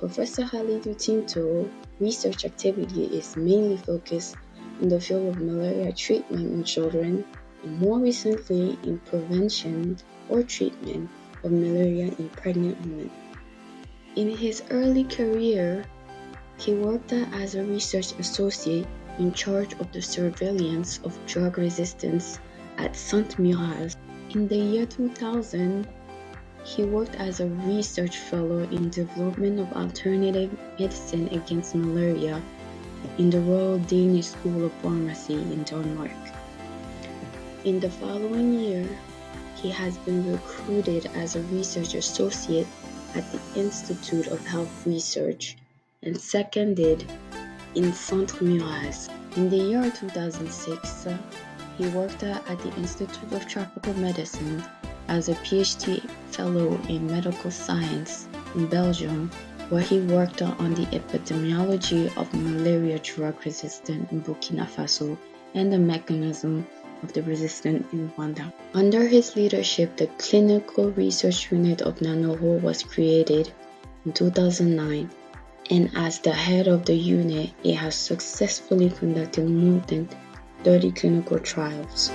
Professor Halidou Tinto research activity is mainly focused in the field of malaria treatment in children, and more recently in prevention or treatment of malaria in pregnant women. In his early career, he worked as a research associate in charge of the surveillance of drug resistance at Sainte-Muraille. In the year 2000, he worked as a research fellow in development of alternative medicine against malaria in the Royal Danish School of Pharmacy in Denmark. In the following year, he has been recruited as a research associate at the Institute of Health Research and seconded in Sainte-Muraille. In the year 2006, he worked at the Institute of Tropical Medicine as a PhD fellow in medical science in Belgium, where he worked on the epidemiology of malaria drug resistance in Burkina Faso and the mechanism of the resistance in Rwanda. Under his leadership, the Clinical Research Unit of Nanoro was created in 2009, and as the head of the unit, he has successfully conducted more than 30 clinical trials.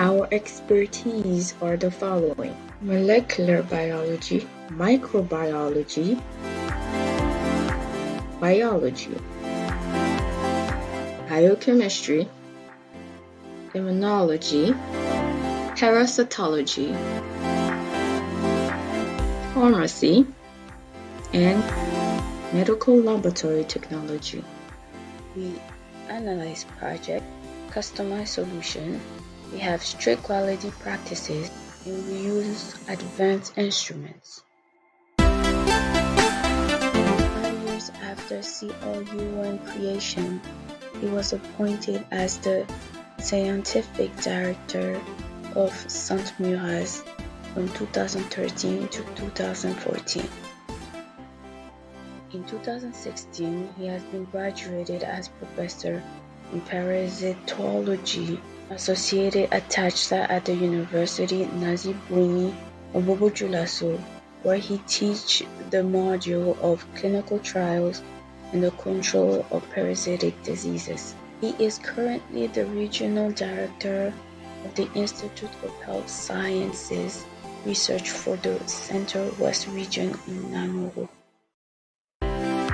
Our expertise are the following: molecular biology, microbiology, biology, biochemistry, immunology, parasitology, pharmacy, and medical laboratory technology. We analyze project, customize solution, we have strict quality practices, and we use advanced instruments. 5 years after CRUN creation, he was appointed as the scientific director of Sainte-Muraille from 2013 to 2014. In 2016, he has been graduated as professor in parasitology, associated attached at the University Nazi Bruni of Obojulaso, where he teaches the module of clinical trials and the control of parasitic diseases. He is currently the regional director of the Institute of Health Sciences Research for the Center-West region in Nanoro.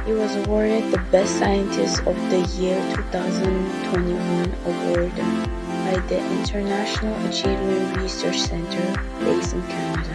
He was awarded the Best Scientist of the Year 2021 award by the International Achievement Research Center based in Canada.